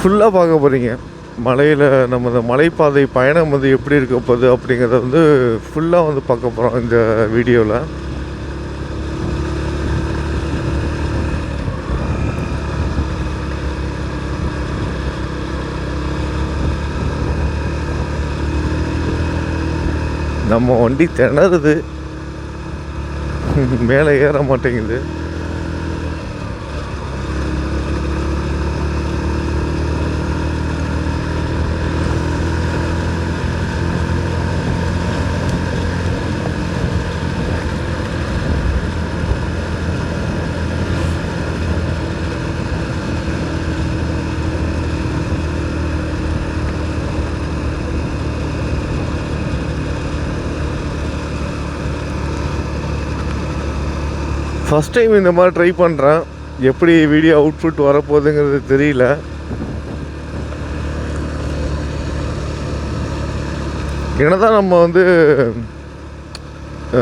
ஃபுல்லாக பார்க்க போகிறீங்க. மலையில் நம்ம இந்த மலைப்பாதை பயணம் வந்து எப்படி இருக்க போகுது அப்படிங்கிறத வந்து ஃபுல்லாக வந்து பார்க்க போகிறோம் இந்த வீடியோவில். நம்ம வண்டி திணறுது, மேலே ஏற மாட்டேங்குது. ஃபஸ்ட் டைம் இந்த மாதிரி ட்ரை பண்ணுறேன். எப்படி வீடியோ அவுட்புட் வரப்போகுதுங்கிறது தெரியல. என்னதான் நம்ம வந்து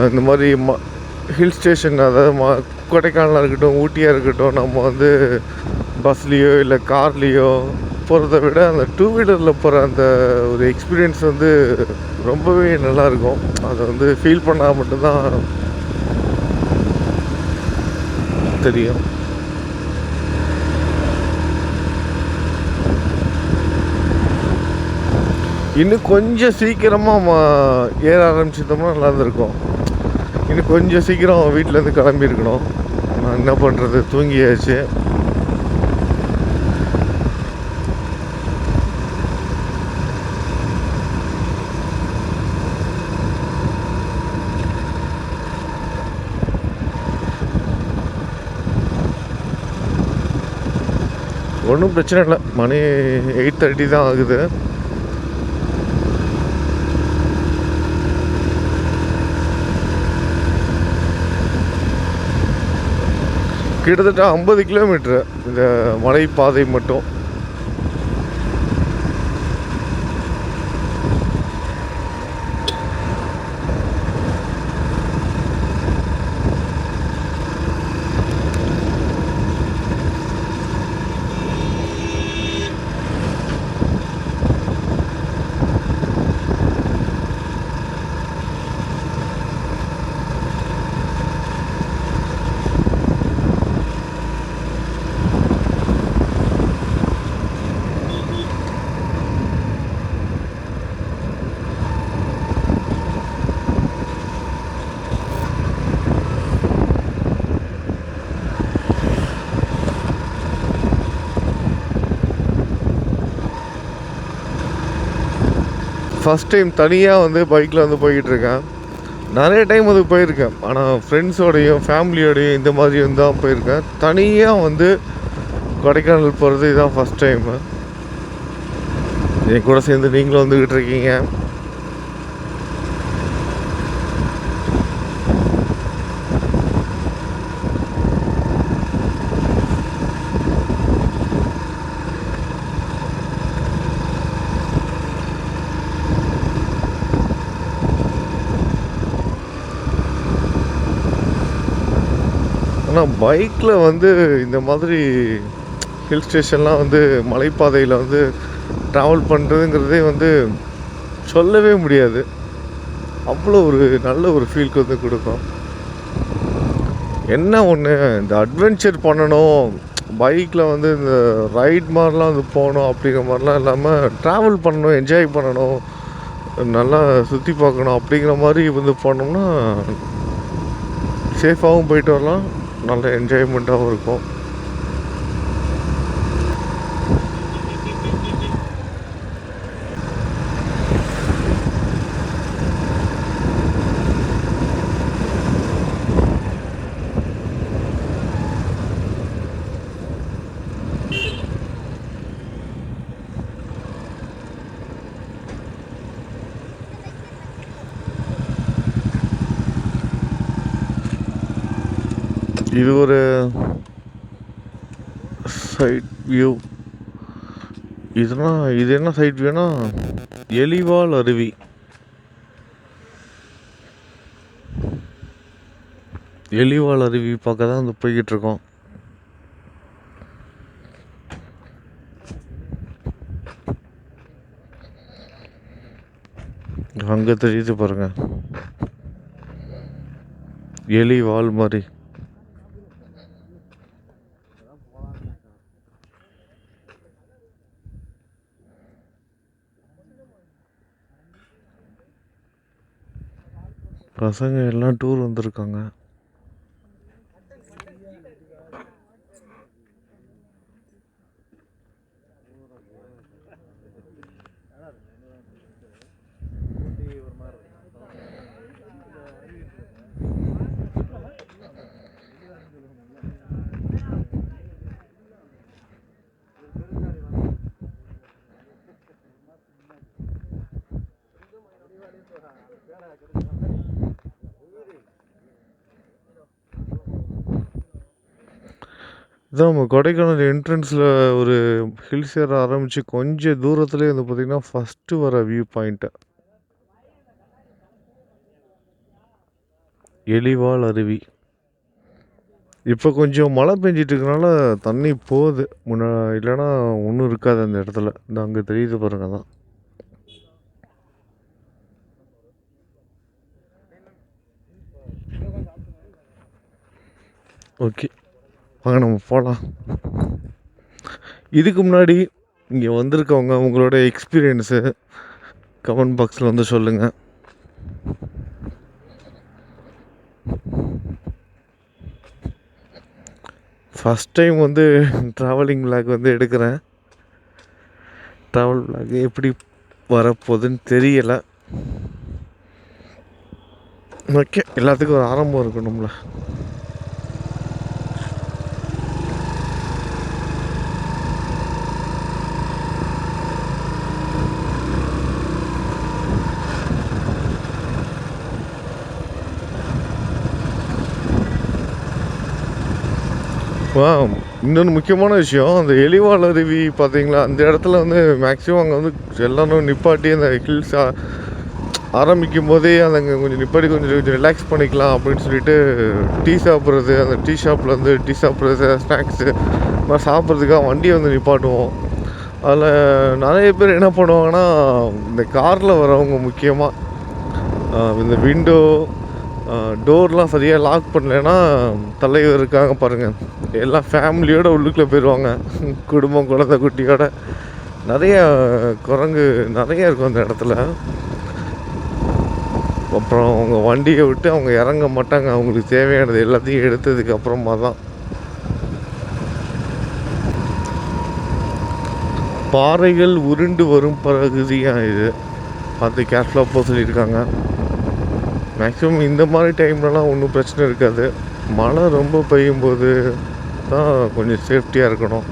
இந்த மாதிரி ஹில் ஸ்டேஷன், அதாவது கொடைக்கானலாக இருக்கட்டும், ஊட்டியாக இருக்கட்டும், நம்ம வந்து பஸ்லேயோ இல்லை கார்லேயோ போகிறத விட அந்த டூ வீலரில் போகிற அந்த ஒரு எக்ஸ்பீரியன்ஸ் வந்து ரொம்பவே நல்லாயிருக்கும். அதை வந்து ஃபீல் பண்ணால் மட்டும்தான் தெரியும். இன்னும் கொஞ்சம் சீக்கிரமாக ஏற ஆரம்பிச்சிட்டோம்னா நல்லா இருந்திருக்கும். இன்னும் கொஞ்சம் சீக்கிரம் வீட்டிலேருந்து கிளம்பியிருக்கணும். நான் என்ன பண்ணுறது, தூங்கியாச்சு. ஒன்றும் பிரச்சனை இல்லை, மணி 8:30 தான் ஆகுது. கிட்டத்தட்ட 50 கிலோமீட்ரு இந்த மலைப்பாதை மட்டும். ஃபஸ்ட் டைம் தனியாக வந்து பைக்கில் வந்து போய்கிட்டுருக்கேன். நிறைய டைம் வந்து போயிருக்கேன், ஆனால் ஃப்ரெண்ட்ஸோடையும் ஃபேமிலியோடையும் இந்த மாதிரி வந்து தான் போயிருக்கேன். தனியாக வந்து கொடைக்கானல் போகிறது இதுதான் ஃபஸ்ட் டைமு. என் கூட சேர்ந்து நீங்களும் வந்துக்கிட்டு இருக்கீங்க. ஆனால் பைக்கில் வந்து இந்த மாதிரி ஹில் ஸ்டேஷன்லாம் வந்து மலைப்பாதையில் வந்து ட்ராவல் பண்ணுறதுங்கிறதே வந்து சொல்லவே முடியாது. அவ்வளோ ஒரு நல்ல ஒரு ஃபீல்க்கு வந்து கொடுக்கும். என்ன ஒன்று, இந்த அட்வென்ச்சர் பண்ணணும், பைக்கில் வந்து இந்த ரைட் மாதிரிலாம் வந்து போகணும் அப்படிங்கிற மாதிரிலாம் இல்லாமல் ட்ராவல் பண்ணணும், என்ஜாய் பண்ணணும், நல்லா சுற்றி பார்க்கணும் அப்படிங்கிற மாதிரி வந்து போனோம்னா சேஃபாகவும் போயிட்டு வரலாம், நல்ல என்ஜாய்மெண்ட்டாகவும் இருக்கும். இது ஒரு சைட் வியூ. இது என்ன சைட் வியூனா, எலிவால் அருவி. எலிவால் அருவி பார்க்க தான் வந்து போய்கிட்டு இருக்கோம். அங்கே தெரியுது பாருங்க, எலி வால் மாதிரி. பசங்க எல்லாம் டூர் வந்திருக்காங்க. இதான் நம்ம கொடைக்கானல் என்ட்ரன்ஸில் ஒரு ஹில்ஸ் ஏற ஆரம்பித்து கொஞ்சம் தூரத்துலேயே வந்து பார்த்திங்கன்னா ஃபஸ்ட்டு வர வியூ பாயிண்ட்டு எலிவால் அருவி. இப்போ கொஞ்சம் மழை பெஞ்சிட்டு இருக்கனால தண்ணி போகுது, இல்லைன்னா ஒன்றும் இருக்காது அந்த இடத்துல. இந்த அங்கே தெரியுது பாருங்க தான். ஓகே, வாங்க நம்ம போகலாம். இதுக்கு முன்னாடி இங்கே வந்திருக்கவங்க உங்களோட எக்ஸ்பீரியன்ஸு கமெண்ட் பாக்ஸில் வந்து சொல்லுங்கள். ஃபஸ்ட் டைம் வந்து ட்ராவலிங் விளாக் வந்து எடுக்கிறேன். ட்ராவல் விளாக் எப்படி வரப்போகுதுன்னு தெரியலை. ஓகே, எல்லாத்துக்கும் ஒரு ஆரம்பம் இருக்கணும்ல. இன்னொன்று முக்கியமான விஷயம், அந்த எலிவால் அருவி பார்த்தீங்களா, அந்த இடத்துல வந்து மேக்ஸிமம் அங்கே வந்து எல்லோரும் நிப்பாட்டி அந்த ஹில்ஸ் ஆரம்பிக்கும் போதே அங்கே கொஞ்சம் நிப்பாட்டி கொஞ்சம் ரிலாக்ஸ் பண்ணிக்கலாம் அப்படின்னு சொல்லிட்டு டீ சாப்பிட்றது, அந்த டீ ஷாப்பில் வந்து டீ சாப்பிட்றது, ஸ்நாக்ஸு மாதிரி சாப்பிட்றதுக்காக வண்டியை வந்து நிப்பாட்டுவோம். அதில் நிறைய பேர் என்ன பண்ணுவாங்கன்னா, இந்த காரில் வரவங்க முக்கியமாக இந்த விண்டோ டோர்லாம் சரியாக லாக் பண்ணலைன்னா தலைவர் இருக்காங்க பாருங்கள், எல்லாம் ஃபேமிலியோடு உள்ளுக்குள்ளே போயிடுவாங்க. குடும்பம் குழந்தை குட்டியோட நிறைய குரங்கு நிறைய இருக்கும் அந்த இடத்துல. அப்புறம் அவங்க வண்டியை விட்டு அவங்க இறங்க மாட்டாங்க, அவங்களுக்கு தேவையானது எல்லாத்தையும் எடுத்ததுக்கு அப்புறமா தான். பாறைகள் உருண்டு வரும் பகுதியாக இது, பார்த்து கேர்ஃபுல்லாக போக சொல்லியிருக்காங்க. மேக்ஸிமம் இந்த மாதிரி டைம்லலாம் ஒன்றும் பிரச்சனை இருக்காது. மழை ரொம்ப பெய்யும்போது தான் கொஞ்சம் சேஃப்டியாக இருக்கணும்.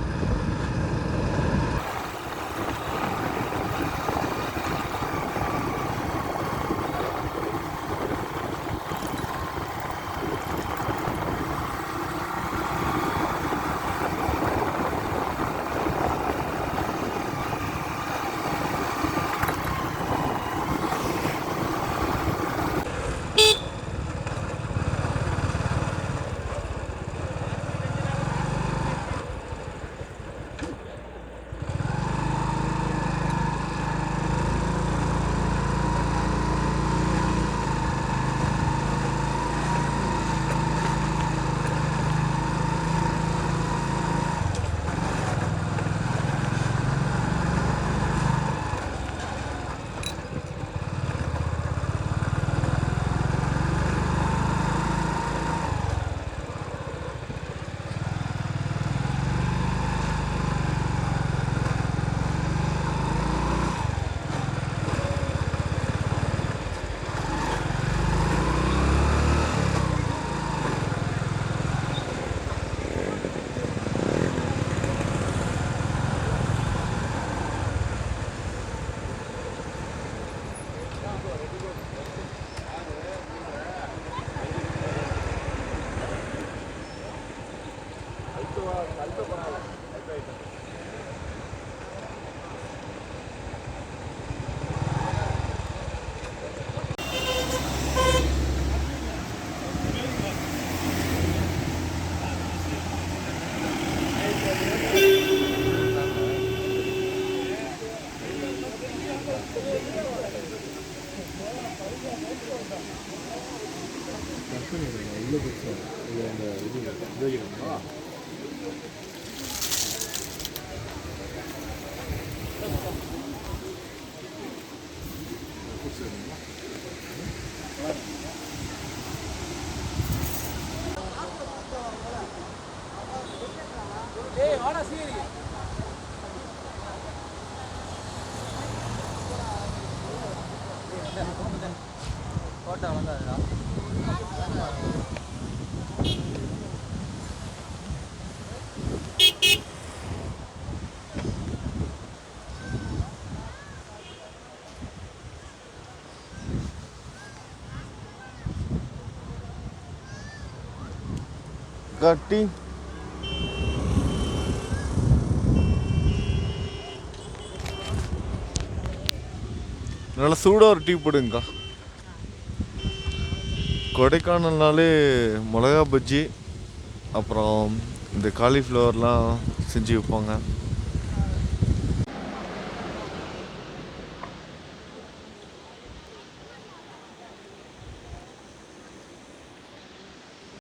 கட்டி நல்லா சூடாக ஒரு டீ போடுங்கக்கா. கொடைக்கானல்னாலே மிளகா பஜ்ஜி, அப்புறம் இந்த காலிஃப்ளவர்லாம் செஞ்சு வைப்பாங்க.